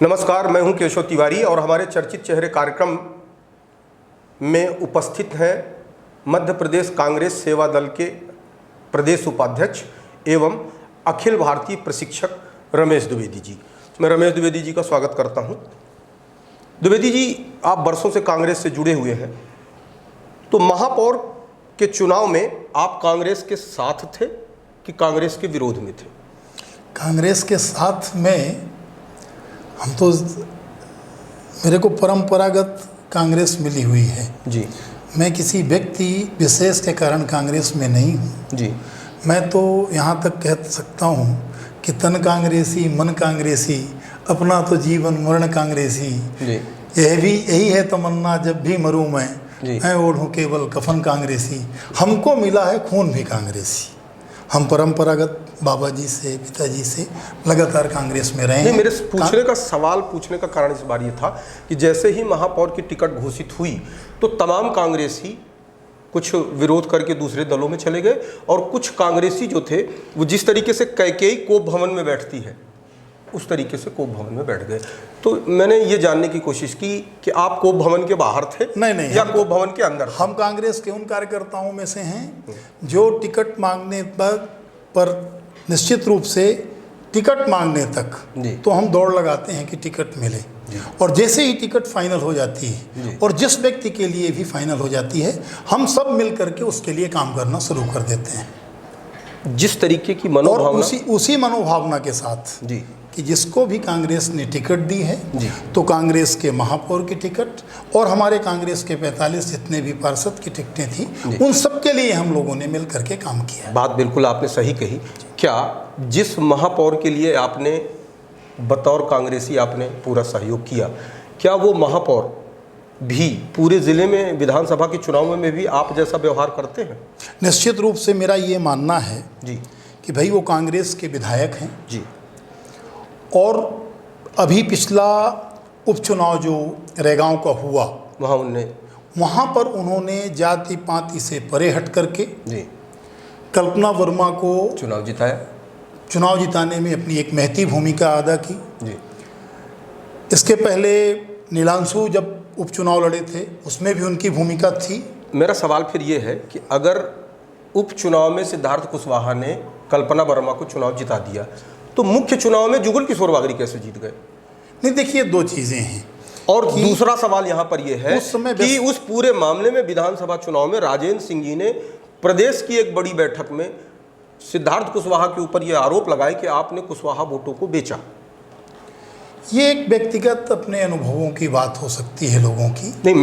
नमस्कार, मैं हूं केशव तिवारी और हमारे चर्चित चेहरे कार्यक्रम में उपस्थित हैं मध्य प्रदेश कांग्रेस सेवा दल के प्रदेश उपाध्यक्ष एवं अखिल भारतीय प्रशिक्षक रमेश द्विवेदी जी। मैं रमेश द्विवेदी जी का स्वागत करता हूं। द्विवेदी जी, आप बरसों से कांग्रेस से जुड़े हुए हैं, तो महापौर के चुनाव में आप कांग्रेस के साथ थे कि कांग्रेस के विरोध में थे? कांग्रेस के साथ में हम तो, मेरे को परंपरागत कांग्रेस मिली हुई है जी। मैं किसी व्यक्ति विशेष के कारण कांग्रेस में नहीं हूँ जी। मैं तो यहाँ तक कह सकता हूँ कि तन कांग्रेसी मन कांग्रेसी, अपना तो जीवन मरण कांग्रेसी। जी। यही है तमन्ना जब भी मरूँ मैं ओढ़ूँ केवल कफन कांग्रेसी। हमको मिला है खून भी कांग्रेसी। हम परंपरागत बाबा जी से, पिताजी से लगातार कांग्रेस में रहे हैं। मेरे सवाल पूछने का कारण इस बार ये था कि जैसे ही महापौर की टिकट घोषित हुई तो तमाम कांग्रेसी कुछ विरोध करके दूसरे दलों में चले गए और कुछ कांग्रेसी जो थे वो जिस तरीके से कैकेयी कोप भवन में बैठती है उस तरीके से कोप भवन में बैठ गए। तो मैंने ये जानने की कोशिश की कि आप कोप भवन के बाहर थे नहीं या कोप भवन के अंदर? हम कांग्रेस के उन कार्यकर्ताओं में से हैं जो टिकट मांगने पर निश्चित रूप से टिकट मांगने तक तो हम दौड़ लगाते हैं कि टिकट मिले, और जैसे ही टिकट फाइनल हो जाती है और जिस व्यक्ति के लिए भी फाइनल हो जाती है, हम सब मिल करके उसके लिए काम करना शुरू कर देते हैं। जिस तरीके की मनोभावना, उसी मनोभावना के साथ जी कि जिसको भी कांग्रेस ने टिकट दी है तो कांग्रेस के महापौर की टिकट और हमारे कांग्रेस के 45 जितने भी पार्षद की टिकटें थी उन सब के लिए हम लोगों ने मिल करके काम किया। बात बिल्कुल आपने सही कही। क्या जिस महापौर के लिए आपने बतौर कांग्रेसी आपने पूरा सहयोग किया, क्या वो महापौर भी पूरे ज़िले में विधानसभा के चुनाव में भी आप जैसा व्यवहार करते हैं? निश्चित रूप से मेरा ये मानना है जी कि भाई वो कांग्रेस के विधायक हैं जी, और अभी पिछला उपचुनाव जो रेगांव का हुआ वहाँ पर उन्होंने जाति पाति से परे हट करके जी कल्पना वर्मा को चुनाव जिताने में अपनी एक महती भूमिका अदा की। जी। इसके पहले नीलांशु जब उपचुनाव लड़े थे उसमें भी उनकी भूमिका थी। मेरा सवाल फिर ये है कि अगर उपचुनाव में सिद्धार्थ कुशवाहा ने कल्पना वर्मा को चुनाव जिता दिया तो मुख्य चुनाव में जुगल किशोर बागरी कैसे जीत गए? नहीं, देखिए दो चीज़ें हैं। और दूसरा सवाल यहाँ पर यह है कि उस पूरे मामले में विधानसभा चुनाव में राजेंद्र सिंह जी ने प्रदेश की एक बड़ी बैठक में सिद्धार्थ कुशवाहा के ऊपर यह आरोप लगाए कि आपने कुशवाहा वोटों को बेचा। ये एक व्यक्तिगत अपने अनुभवों की बात हो सकती है लोगों की। नहीं,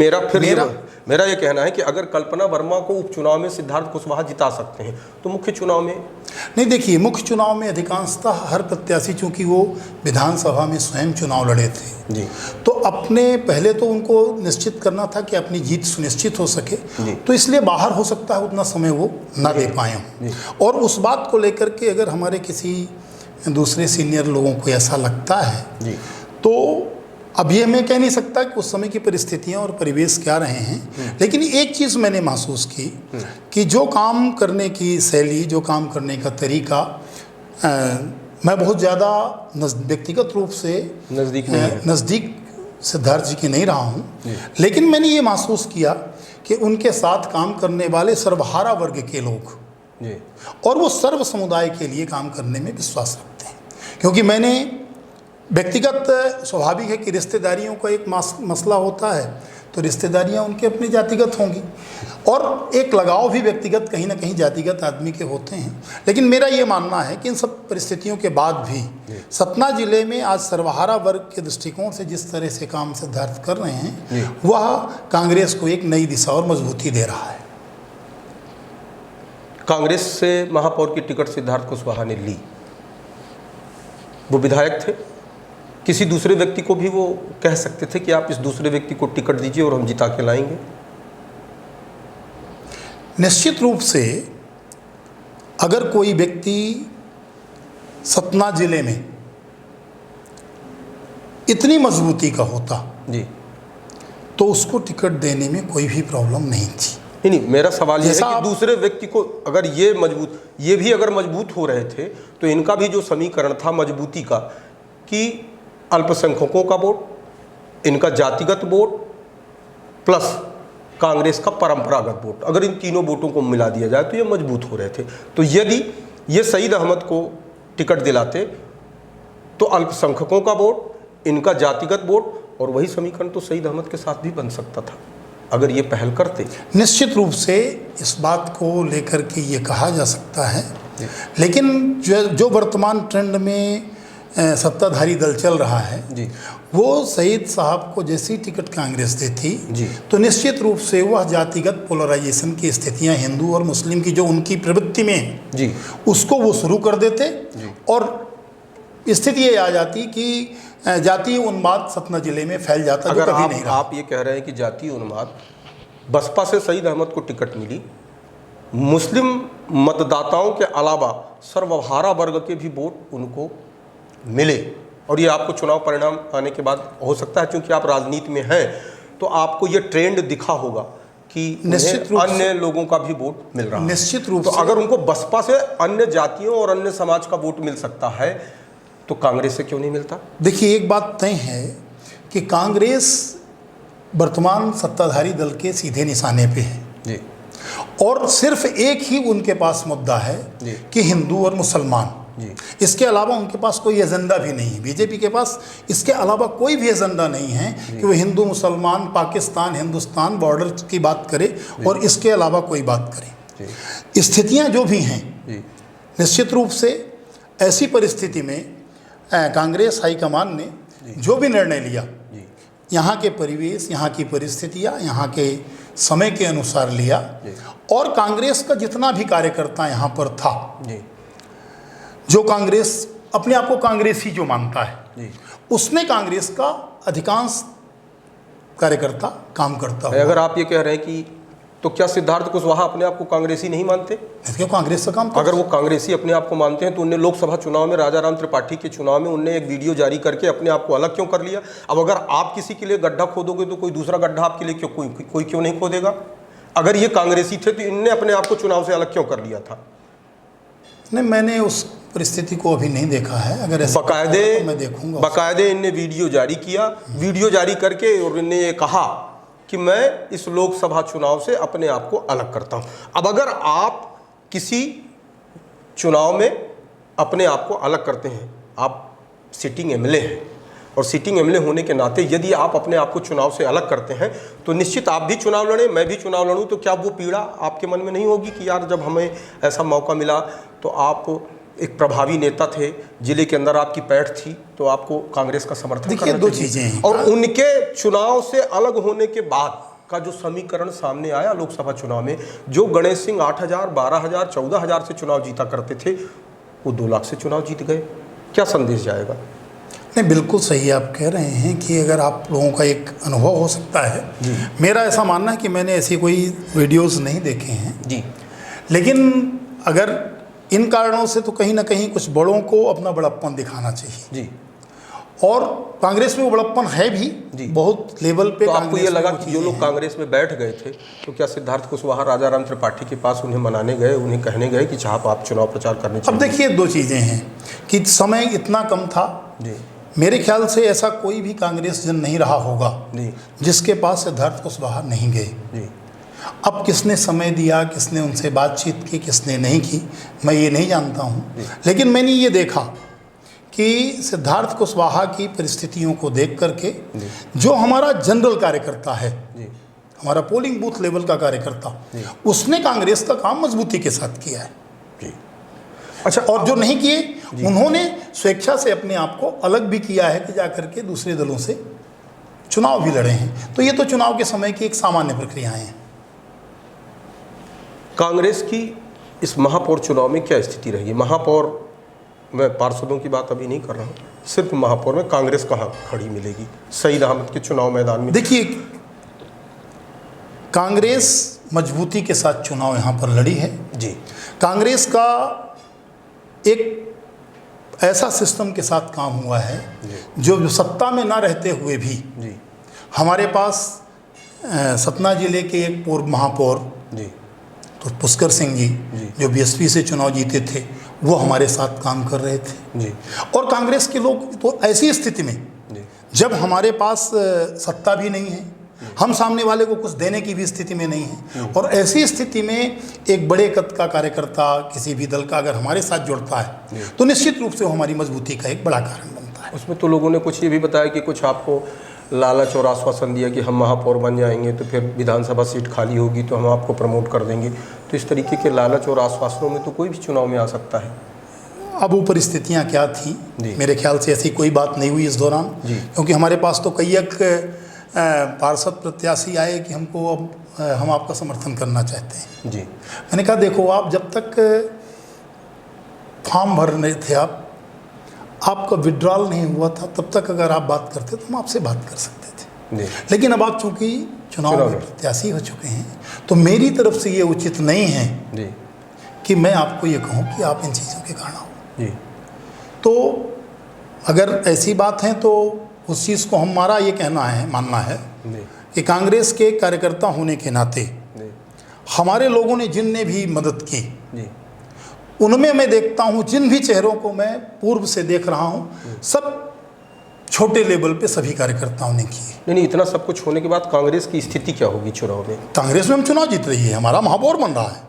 मेरा ये कहना है कि अगर कल्पना वर्मा को उपचुनाव में सिद्धार्थ कुशवाहा जिता सकते हैं तो मुख्य चुनाव में नहीं। देखिए, मुख्य चुनाव में अधिकांशतः हर प्रत्याशी, चूंकि वो विधानसभा में स्वयं चुनाव लड़े थे जी, तो अपने पहले तो उनको निश्चित करना था कि अपनी जीत सुनिश्चित हो सके, तो इसलिए बाहर हो सकता है उतना समय वो ना दे पाए हों। और उस बात को लेकर के अगर हमारे किसी दूसरे सीनियर लोगों को ऐसा लगता है तो अब ये मैं कह नहीं सकता कि उस समय की परिस्थितियां और परिवेश क्या रहे हैं, लेकिन एक चीज़ मैंने महसूस की कि जो काम करने की शैली, जो काम करने का तरीका, मैं बहुत ज़्यादा व्यक्तिगत रूप से नज़दीक सिद्धार्थ जी की नहीं रहा हूँ, लेकिन मैंने ये महसूस किया कि उनके साथ काम करने वाले सर्वहारा वर्ग के लोग और वो सर्व समुदाय के लिए काम करने में विश्वास रखते हैं। क्योंकि मैंने व्यक्तिगत, स्वाभाविक है कि रिश्तेदारियों का एक मसला होता है तो रिश्तेदारियां उनके अपनी जातिगत होंगी और एक लगाव भी व्यक्तिगत कहीं ना कहीं जातिगत आदमी के होते हैं। लेकिन मेरा ये मानना है कि इन सब परिस्थितियों के बाद भी सतना जिले में आज सर्वहारा वर्ग के दृष्टिकोण से जिस तरह से काम सिद्धार्थ कर रहे हैं वह कांग्रेस को एक नई दिशा और मजबूती दे रहा है। कांग्रेस से महापौर की टिकट सिद्धार्थ कुशवाहा ने ली, वो विधायक थे, किसी दूसरे व्यक्ति को भी वो कह सकते थे कि आप इस दूसरे व्यक्ति को टिकट दीजिए और हम जिता के लाएंगे? निश्चित रूप से अगर कोई व्यक्ति सतना जिले में इतनी मजबूती का होता जी तो उसको टिकट देने में कोई भी प्रॉब्लम नहीं थी। नहीं, मेरा सवाल ये है कि दूसरे व्यक्ति को अगर ये भी अगर मजबूत हो रहे थे तो इनका भी जो समीकरण था मजबूती का कि अल्पसंख्यकों का वोट, इनका जातिगत वोट प्लस कांग्रेस का परंपरागत वोट, अगर इन तीनों वोटों को मिला दिया जाए तो ये मजबूत हो रहे थे। तो यदि ये सईद अहमद को टिकट दिलाते तो अल्पसंख्यकों का वोट, इनका जातिगत वोट, और वही समीकरण तो सईद अहमद के साथ भी बन सकता था अगर ये पहल करते। निश्चित रूप से इस बात को लेकर के ये कहा जा सकता है, लेकिन जो वर्तमान ट्रेंड में सत्ताधारी दल चल रहा है जी, वो सईद साहब को जैसी टिकट कांग्रेस देती जी, तो निश्चित रूप से वह जातिगत पोलराइजेशन की स्थितियां हिंदू और मुस्लिम की जो उनकी प्रवृत्ति में है जी, उसको वो शुरू कर देते जी। और स्थिति ये आ जाती कि जातीय उन्माद सतना जिले में फैल जाता। अगर जो कभी नहीं रहा। आप ये कह रहे हैं कि जातीय उन्माद, बसपा से सईद अहमद को टिकट मिली, मुस्लिम मतदाताओं के अलावा सर्वहारा वर्ग के भी वोट उनको मिले, और ये आपको चुनाव परिणाम आने के बाद हो सकता है, क्योंकि आप राजनीति में हैं तो आपको ये ट्रेंड दिखा होगा कि निश्चित रूप अन्य लोगों का भी वोट मिल रहा है। निश्चित रूप तो से अगर उनको बसपा से अन्य जातियों और अन्य समाज का वोट मिल सकता है तो कांग्रेस से क्यों नहीं मिलता? देखिए, एक बात तय है कि कांग्रेस वर्तमान सत्ताधारी दल के सीधे निशाने पे है जी, और सिर्फ एक ही उनके पास मुद्दा है जी, कि हिंदू और मुसलमान। जी, इसके अलावा उनके पास कोई एजेंडा भी नहीं है। बीजेपी के पास इसके अलावा कोई भी एजेंडा नहीं है कि वो हिंदू मुसलमान, पाकिस्तान हिंदुस्तान बॉर्डर की बात करे और इसके अलावा कोई बात करे। स्थितियां जो भी हैं, निश्चित रूप से ऐसी परिस्थिति में कांग्रेस हाईकमान ने जो भी निर्णय लिया, यहाँ के परिवेश, यहाँ की परिस्थितियाँ, यहाँ के समय के अनुसार लिया, और कांग्रेस का जितना भी कार्यकर्ता यहाँ पर था, जो कांग्रेस अपने आप को कांग्रेसी जो मानता है, उसमें कांग्रेस का अधिकांश कार्यकर्ता काम करता है। अगर आप ये कह रहे हैं कि तो क्या सिद्धार्थ कुशवाहा अपने आप को कांग्रेसी नहीं मानते? क्यों कांग्रेस का काम? अगर वो कांग्रेसी अपने आप को मानते हैं तो उनने लोकसभा चुनाव में, राजाराम त्रिपाठी के चुनाव में, उनने एक वीडियो जारी करके अपने आप को अलग क्यों कर लिया? अब अगर आप किसी के लिए गड्ढा खोदोगे तो कोई दूसरा गड्ढा आपके लिए कोई क्यों नहीं खोदेगा? अगर ये कांग्रेसी थे तो इनने अपने आप को चुनाव से अलग क्यों कर लिया था? नहीं, मैंने उस परिस्थिति को अभी नहीं देखा है। अगर ऐसा बकायदे तो मैं देखूंगा। बकायदे इनने वीडियो जारी किया, वीडियो जारी करके, और इनने ये कहा कि मैं इस लोकसभा चुनाव से अपने आप को अलग करता हूं। अब अगर आप किसी चुनाव में अपने आप को अलग करते हैं, आप सिटिंग एमएलए हैं, और सिटिंग एमएलए होने के नाते यदि आप अपने आप को चुनाव से अलग करते हैं तो निश्चित आप भी चुनाव लड़ें, मैं भी चुनाव लड़ूं, तो क्या वो पीड़ा आपके मन में नहीं होगी कि यार जब हमें ऐसा मौका मिला तो आप एक प्रभावी नेता थे, जिले के अंदर आपकी पैठ थी, तो आपको कांग्रेस का समर्थन देखिए, दो चीजें हैं। और उनके चुनाव से अलग होने के बाद का जो समीकरण सामने आया लोकसभा चुनाव में, जो गणेश सिंह 8,000, 12,000, 14,000 से चुनाव जीता करते थे, वो 2 लाख से चुनाव जीत गए। क्या संदेश जाएगा? नहीं, बिल्कुल सही आप कह रहे हैं कि अगर आप लोगों का एक अनुभव हो सकता है। मेरा ऐसा मानना है कि मैंने ऐसी कोई वीडियोस नहीं देखे हैं जी, लेकिन अगर इन कारणों से तो कहीं ना कहीं कुछ बड़ों को अपना बड़प्पन दिखाना चाहिए जी, और कांग्रेस में वो बड़प्पन है भी जी, बहुत लेवल पे। तो आपको ये लगा कि जो लोग कांग्रेस में बैठ गए थे, तो क्या सिद्धार्थ कुशवाहा राजाराम त्रिपाठी के पास उन्हें मनाने गए, उन्हें कहने गए कि साहब आप चुनाव प्रचार करने चाहिए? अब देखिए, 2 चीज़ें हैं कि समय इतना कम था जी, मेरे ख्याल से ऐसा कोई भी कांग्रेस जन नहीं रहा होगा जी, जिसके पास सिद्धार्थ कुशवाहा नहीं गए। जी, अब किसने समय दिया, किसने उनसे बातचीत की, किसने नहीं की, मैं ये नहीं जानता हूँ, लेकिन मैंने ये देखा कि सिद्धार्थ कुशवाहा की परिस्थितियों को देख करके जो हमारा जनरल कार्यकर्ता है, हमारा पोलिंग बूथ लेवल का कार्यकर्ता, उसने कांग्रेस का काम मजबूती के साथ किया है। अच्छा, और जो नहीं किए उन्होंने स्वेच्छा से अपने आप को अलग भी किया है कि जाकर के दूसरे दलों से चुनाव भी लड़े हैं। तो ये तो चुनाव के समय की एक सामान्य प्रक्रियाएं हैं। कांग्रेस की इस महापौर चुनाव में क्या स्थिति रही? महापौर, मैं पार्षदों की बात अभी नहीं कर रहा हूँ, सिर्फ महापौर में कांग्रेस कहाँ खड़ी मिलेगी सईद अहमद के चुनाव मैदान में? देखिए, कांग्रेस मजबूती के साथ चुनाव यहाँ पर लड़ी है जी। कांग्रेस का एक ऐसा सिस्टम के साथ काम हुआ है जो सत्ता में ना रहते हुए भी जी, हमारे पास सतना जिले के एक पूर्व महापौर जी, तो पुष्कर सिंह जी जो बीएसपी से चुनाव जीते थे, वो हमारे साथ काम कर रहे थे जी। और कांग्रेस के लोग तो ऐसी स्थिति में जब हमारे पास सत्ता भी नहीं है, हम सामने वाले को कुछ देने की भी स्थिति में नहीं है, और ऐसी स्थिति में एक बड़े कद का कार्यकर्ता किसी भी दल का अगर हमारे साथ जुड़ता है तो निश्चित रूप से वो हमारी मजबूती का एक बड़ा कारण बनता है। उसमें तो लोगों ने कुछ ये भी बताया कि कुछ आपको लालच और आश्वासन दिया कि हम महापौर बन जाएंगे तो फिर विधानसभा सीट खाली होगी तो हम आपको प्रमोट कर देंगे। तो इस तरीके के लालच और आश्वासनों में तो कोई भी चुनाव में आ सकता है। अब वो परिस्थितियाँ क्या थी, मेरे ख्याल से ऐसी कोई बात नहीं हुई इस दौरान, क्योंकि हमारे पास तो कई एक पार्षद प्रत्याशी आए कि हमको अब हम आपका समर्थन करना चाहते हैं। जी, मैंने कहा देखो, आप जब तक फॉर्म भर रहे थे, आपका विड्रॉल नहीं हुआ था, तब तक अगर आप बात करते तो हम आपसे बात कर सकते थे। लेकिन अब आप चूंकि चुनाव में प्रत्याशी हो चुके हैं तो मेरी तरफ से ये उचित नहीं है कि मैं आपको ये कहूँ कि आप इन चीज़ों के कारण हो। तो अगर ऐसी बात है तो उस चीज़ को हमारा ये कहना है, मानना है कि कांग्रेस के कार्यकर्ता होने के नाते हमारे लोगों ने जिनने भी मदद की, उनमें मैं देखता हूँ जिन भी चेहरों को मैं पूर्व से देख रहा हूँ, सब छोटे लेवल पे सभी कार्यकर्ताओं ने किए। नहीं, इतना सब कुछ होने के बाद कांग्रेस की स्थिति क्या होगी चुनाव में? कांग्रेस में हम चुनाव जीत रही है, हमारा महापौर बन रहा है।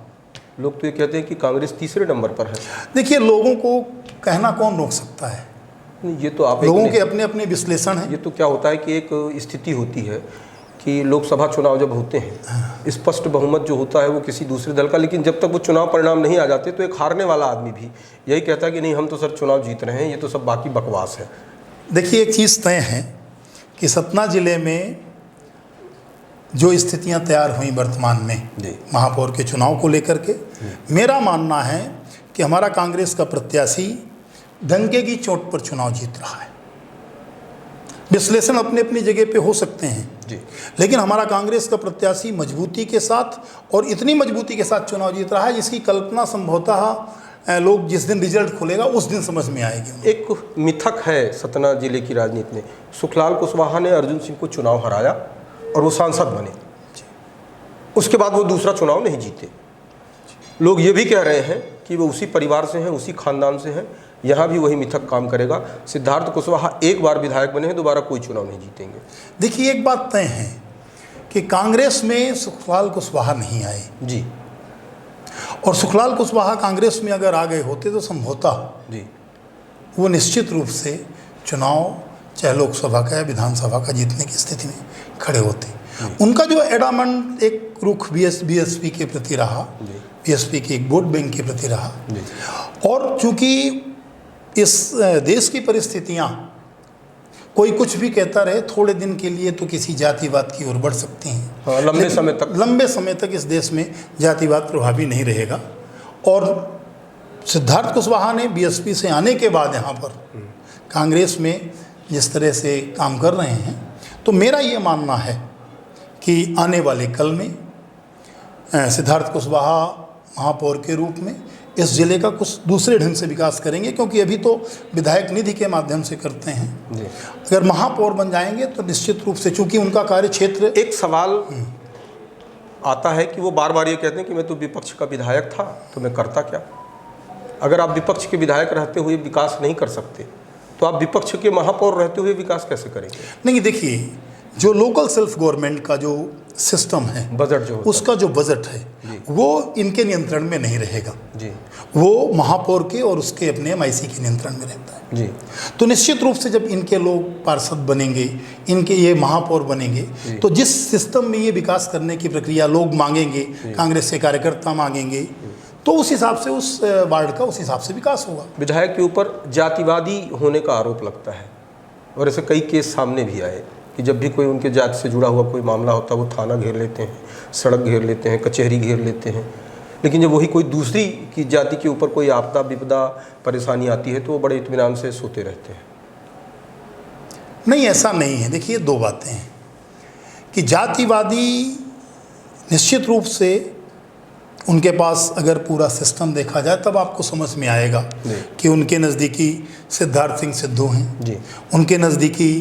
लोग तो ये कहते हैं कि कांग्रेस तीसरे नंबर पर है। देखिए, लोगों को कहना कौन रोक सकता है? ये तो आप लोगों के अपने अपने विश्लेषण है। ये तो क्या होता है कि एक स्थिति होती है कि लोकसभा चुनाव जब होते हैं, स्पष्ट बहुमत जो होता है वो किसी दूसरे दल का, लेकिन जब तक वो चुनाव परिणाम नहीं आ जाते तो एक हारने वाला आदमी भी यही कहता है कि नहीं, हम तो सर चुनाव जीत रहे हैं, ये तो सब बाकी बकवास है। देखिए, एक चीज़ तय है कि सतना जिले में जो स्थितियां तैयार हुई वर्तमान में महापौर के चुनाव को लेकर के, मेरा मानना है कि हमारा कांग्रेस का प्रत्याशी डंके की चोट पर चुनाव जीत रहा है। विश्लेषण अपने अपनी जगह पे हो सकते हैं, लेकिन हमारा कांग्रेस का प्रत्याशी मजबूती के साथ, और इतनी मजबूती के साथ चुनाव जीत रहा है जिसकी कल्पना संभवतः लोग जिस दिन रिजल्ट खुलेगा उस दिन समझ में आएगी। एक मिथक है सतना जिले की राजनीति में, सुखलाल कुशवाहा ने अर्जुन सिंह को चुनाव हराया और वो सांसद बने, उसके बाद वो दूसरा चुनाव नहीं जीते। लोग ये भी कह रहे हैं कि वो उसी परिवार से हैं, उसी खानदान से हैं, यहाँ भी वही मिथक काम करेगा। सिद्धार्थ कुशवाहा एक बार विधायक बने हैं, दोबारा कोई चुनाव नहीं जीतेंगे। देखिए, एक बात तय है कि कांग्रेस में सुखलाल कुशवाहा नहीं आए जी, और सुखलाल कुशवाहा कांग्रेस में अगर आ गए होते तो संभवतः वो निश्चित रूप से चुनाव चाहे लोकसभा का या विधानसभा का जीतने की स्थिति में खड़े होते। उनका जो एडामंड एक रुख बीएसपी के प्रति रहा, बीएसपी के एक वोट बैंक के प्रति रहा, और चूंकि इस देश की परिस्थितियां, कोई कुछ भी कहता रहे, थोड़े दिन के लिए तो किसी जातिवाद की ओर बढ़ सकती हैं। हाँ, लंबे समय तक इस देश में जातिवाद प्रभावी नहीं रहेगा। और सिद्धार्थ कुशवाहा ने बीएसपी से आने के बाद यहाँ पर कांग्रेस में जिस तरह से काम कर रहे हैं, तो मेरा ये मानना है कि आने वाले कल में सिद्धार्थ कुशवाहा महापौर के रूप में इस जिले का कुछ दूसरे ढंग से विकास करेंगे, क्योंकि अभी तो विधायक निधि के माध्यम से करते हैं। अगर महापौर बन जाएंगे तो निश्चित रूप से, चूंकि उनका कार्य क्षेत्र। एक सवाल आता है कि वो बार बार ये कहते हैं कि मैं तो विपक्ष का विधायक था तो मैं करता क्या। अगर आप विपक्ष के विधायक रहते हुए विकास नहीं कर सकते तो आप विपक्ष के महापौर रहते हुए विकास कैसे करेंगे? नहीं, देखिए, जो लोकल सेल्फ गवर्नमेंट का जो सिस्टम है, बजट जो उसका जो बजट है वो इनके नियंत्रण में नहीं रहेगा जी, वो महापौर के और उसके अपने एमआईसी के नियंत्रण में रहता है जी। तो निश्चित रूप से जब इनके लोग पार्षद बनेंगे, इनके ये महापौर बनेंगे, तो जिस सिस्टम में ये विकास करने की प्रक्रिया लोग मांगेंगे, कांग्रेस के कार्यकर्ता मांगेंगे, तो उस हिसाब से उस वार्ड का उस हिसाब से विकास होगा। विधायक के ऊपर जातिवादी होने का आरोप लगता है, और ऐसे कई केस सामने भी आए कि जब भी कोई उनके जाति से जुड़ा हुआ कोई मामला होता है वो थाना घेर लेते हैं, सड़क घेर लेते हैं, कचहरी घेर लेते हैं, लेकिन जब वही कोई दूसरी की जाति के ऊपर कोई आपदा विपदा परेशानी आती है तो वो बड़े इत्मीनान से सोते रहते हैं। नहीं, ऐसा नहीं है। देखिए, दो बातें हैं कि जातिवादी निश्चित रूप से उनके पास अगर पूरा सिस्टम देखा जाए तब आपको समझ में आएगा कि उनके नज़दीकी सिद्धार्थ सिंह सिद्धू हैं जी, उनके नज़दीकी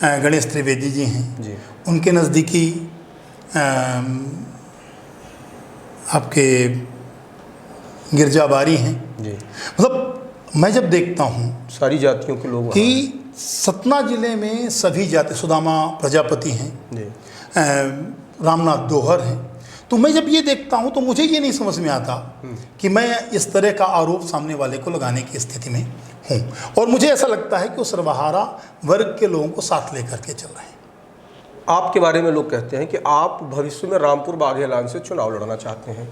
गणेश त्रिवेदी जी हैं जी, उनके नज़दीकी आपके गिरजा बारी हैं जी। मतलब मैं जब देखता हूँ सारी जातियों के लोग कि सतना जिले में सभी जाति, सुदामा प्रजापति हैं, जी रामनाथ दोहर हैं। तो मैं जब ये देखता हूँ तो मुझे ये नहीं समझ में आता कि मैं इस तरह का आरोप सामने वाले को लगाने की स्थिति में हूँ। और मुझे ऐसा लगता है कि वो सर्वहारा वर्ग के लोगों को साथ लेकर के चल रहे हैं। आपके बारे में लोग कहते हैं कि आप भविष्य में रामपुर बाघेलान से चुनाव लड़ना चाहते हैं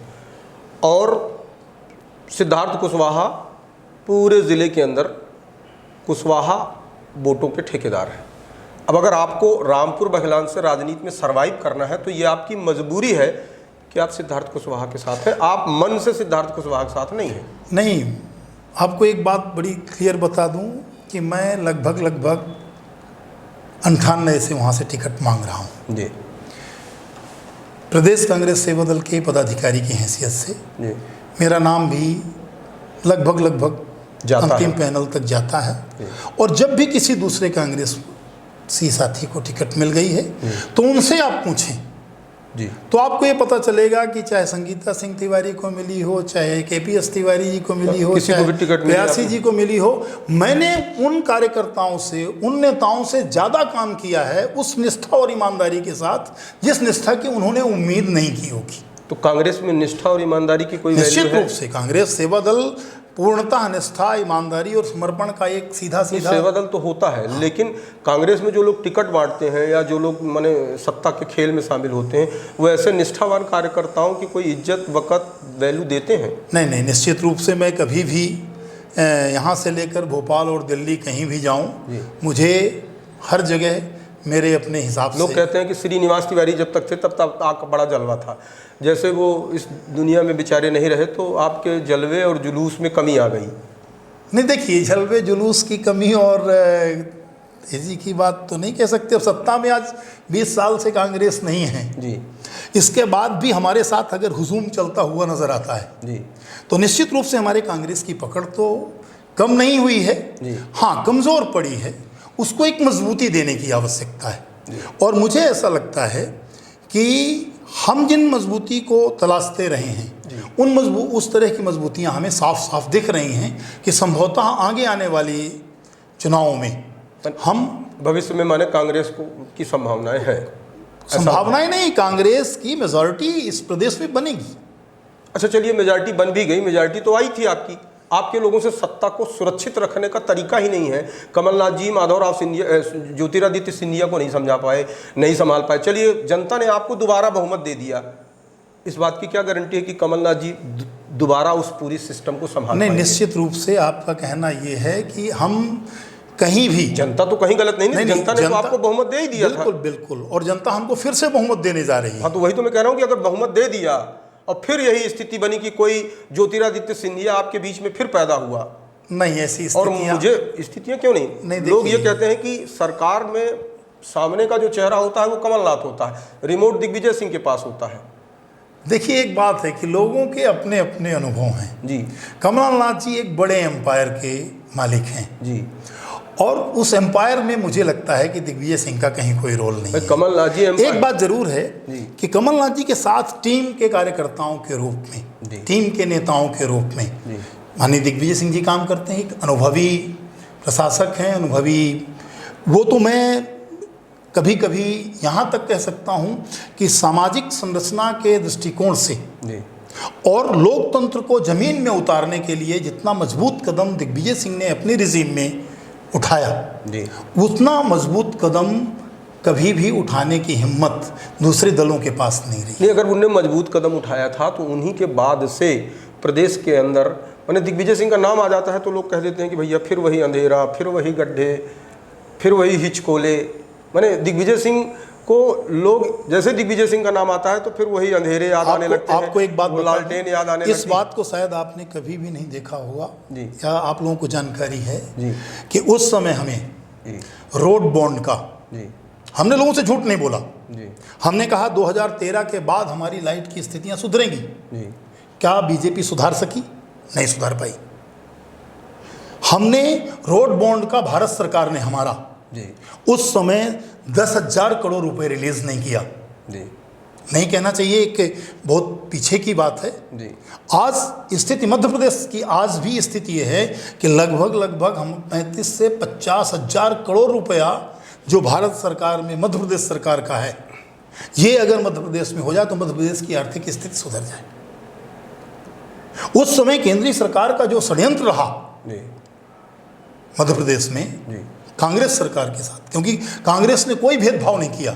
और सिद्धार्थ कुशवाहा पूरे ज़िले के अंदर कुशवाहा वोटों के ठेकेदार हैं। अब अगर आपको रामपुर बाघेलान से राजनीति में सर्वाइव करना है तो ये आपकी मजबूरी है कि आप सिद्धार्थ कुशवाहा के साथ हैं, आप मन से सिद्धार्थ कुशवाहा के साथ नहीं हैं। नहीं, आपको एक बात बड़ी क्लियर बता दूं कि मैं लगभग 98 से वहाँ से टिकट मांग रहा हूँ जी। प्रदेश कांग्रेस सेवा दल के पदाधिकारी की हैसियत से जी। मेरा नाम भी लगभग जाता अंतिम है। पैनल तक जाता है। और जब भी किसी दूसरे कांग्रेस साथी को टिकट मिल गई है तो उनसे आप पूछें जी, तो आपको ये पता चलेगा कि चाहे संगीता सिंह तिवारी को मिली हो, चाहे KPS तिवारी जी को मिली हो, किसी को भी चाहे टिकट मिली व्यासी जी को मिली हो, मैंने उन कार्यकर्ताओं से, उन नेताओं से ज़्यादा काम किया है उस निष्ठा और ईमानदारी के साथ जिस निष्ठा की उन्होंने उम्मीद नहीं की होगी। तो कांग्रेस में निष्ठा और ईमानदारी की कोई वैल्यू निश्चित है? रूप से कांग्रेस सेवा दल पूर्णतः निष्ठा, ईमानदारी और समर्पण का एक सीधा सेवा दल तो होता है, लेकिन कांग्रेस में जो लोग टिकट बांटते हैं या जो लोग माने सत्ता के खेल में शामिल होते हैं वो ऐसे निष्ठावान कार्यकर्ताओं की कोई इज्जत वक़्त वैल्यू देते हैं? नहीं, निश्चित रूप से मैं कभी भी यहाँ से लेकर भोपाल और दिल्ली कहीं भी जाऊँ, मुझे हर जगह मेरे अपने हिसाब से। लोग कहते हैं कि श्रीनिवास तिवारी जब तक थे तब आपका बड़ा जलवा था, जैसे वो इस दुनिया में बेचारे नहीं रहे तो आपके जलवे और जुलूस में कमी आ गई। नहीं, देखिए, जलवे जुलूस की कमी और तेजी की बात तो नहीं कह सकते। अब सत्ता में आज 20 साल से कांग्रेस नहीं है जी, इसके बाद भी हमारे साथ अगर हुजूम चलता हुआ नज़र आता है जी, तो निश्चित रूप से हमारे कांग्रेस की पकड़ तो कम नहीं हुई है जी। हाँ, कमज़ोर पड़ी है, उसको एक मजबूती देने की आवश्यकता है। और मुझे ऐसा लगता है कि हम जिन मजबूती को तलाशते रहे हैं उस तरह की मजबूतियां हमें साफ साफ दिख रही हैं कि संभवतः आगे आने वाली चुनावों में हम भविष्य में माने कांग्रेस की संभावनाएं हैं? संभावनाएं नहीं, कांग्रेस की मेजॉरिटी इस प्रदेश में बनेगी। अच्छा, चलिए, मेजॉरिटी बन भी गई, मेजॉरिटी तो आई थी आपके लोगों से सत्ता को सुरक्षित रखने का तरीका ही नहीं है। कमलनाथ जी माधवराव सिंधिया, ज्योतिरादित्य सिंधिया को नहीं समझा पाए, नहीं संभाल पाए। चलिए, जनता ने आपको दोबारा बहुमत दे दिया, इस बात की क्या गारंटी है कि कमलनाथ जी दोबारा उस पूरी सिस्टम को संभाल नहीं, पाएंगे? निश्चित रूप से आपका कहना ये है कि हम कहीं भी, जनता तो कहीं गलत नहीं, जनता ने तो आपको बहुमत दे ही दिया था। बिल्कुल, और जनता हमको फिर से बहुमत देने जा रही है। हाँ, तो वही तो मैं कह रहा हूँ कि अगर बहुमत दे दिया और फिर यही स्थिति बनी कि कोई ज्योतिरादित्य सिंधिया आपके बीच में फिर पैदा हुआ, नहीं ऐसी और मुझे स्थितियां क्यों नहीं लोग ये कहते हैं कि सरकार में सामने का जो चेहरा होता है वो कमलनाथ होता है, रिमोट दिग्विजय सिंह के पास होता है। देखिए, एक बात है कि लोगों के अपने अपने अनुभव हैं जी। कमलनाथ जी एक बड़े एम्पायर के मालिक हैं जी, और उस एम्पायर में मुझे लगता है कि दिग्विजय सिंह का कहीं कोई रोल नहीं है। कमलनाथ जी एक बात जरूर है कि कमलनाथ जी के साथ टीम के कार्यकर्ताओं के रूप में, टीम के नेताओं के रूप में माननीय दिग्विजय सिंह जी काम करते हैं। एक अनुभवी प्रशासक हैं, अनुभवी, वो तो मैं कभी कभी यहाँ तक कह सकता हूँ कि सामाजिक संरचना के दृष्टिकोण से और लोकतंत्र को जमीन में उतारने के लिए जितना मजबूत कदम दिग्विजय सिंह ने अपनी रिजीम में उठाया, उतना मजबूत कदम कभी भी उठाने की हिम्मत दूसरे दलों के पास नहीं रही। नहीं, अगर उनने मजबूत कदम उठाया था तो उन्हीं के बाद से प्रदेश के अंदर मैंने दिग्विजय सिंह का नाम आ जाता है तो लोग कह देते हैं कि भैया फिर वही अंधेरा, फिर वही गड्ढे, फिर वही हिचकोले। मैंने दिग्विजय सिंह को लोग, जैसे दिग्विजय सिंह का नाम आता है तो फिर वही अंधेरे याद आने लगते हैं। आपको एक बात लालटेन याद आने लगती है। इस बात को शायद आपने कभी भी नहीं देखा होगा जी, या आप लोगों को जानकारी है जी, कि उस समय हमें रोड बॉन्ड का, हमने लोगों से झूठ नहीं बोला जी, हमने कहा 2013 के बाद हमारी लाइट की स्थितियां सुधरेंगी। क्या बीजेपी सुधार सकी? नहीं सुधार पाई। हमने रोड बॉन्ड का भारत सरकार ने हमारा उस समय 10,000 करोड़ रुपए रिलीज नहीं किया। नहीं कहना चाहिए, एक बहुत पीछे की बात है। जी। आज स्थिति मध्य प्रदेश की आज भी स्थिति ये है कि लगभग हम 35 से 50 हजार करोड़ रुपया जो भारत सरकार में मध्य प्रदेश सरकार का है, ये अगर मध्य प्रदेश में हो जाए तो मध्य प्रदेश की आर्थिक स्थिति सुधर जाए। उस समय केंद्रीय सरकार का जो षड्यंत्र रहा जी। मध्य प्रदेश में जी। कांग्रेस सरकार के साथ, क्योंकि कांग्रेस ने कोई भेदभाव नहीं किया।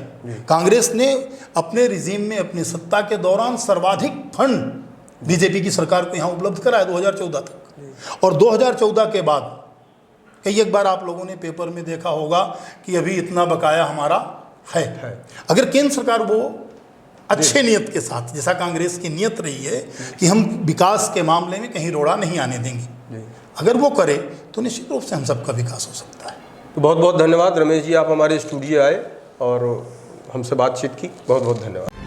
कांग्रेस ने अपने रिजीम में अपनी सत्ता के दौरान सर्वाधिक फंड बीजेपी की सरकार को यहाँ उपलब्ध कराया 2014 तक। और 2014 के बाद कई एक बार आप लोगों ने पेपर में देखा होगा कि अभी इतना बकाया हमारा है। अगर केंद्र सरकार वो अच्छे नियत के साथ, जैसा कांग्रेस की नियत रही है कि हम विकास के मामले में कहीं रोड़ा नहीं आने देंगे, अगर वो करे तो निश्चित रूप से हम सबका विकास हो सकता है। तो बहुत बहुत धन्यवाद रमेश जी, आप हमारे स्टूडियो आए और हमसे बातचीत की। बहुत बहुत धन्यवाद।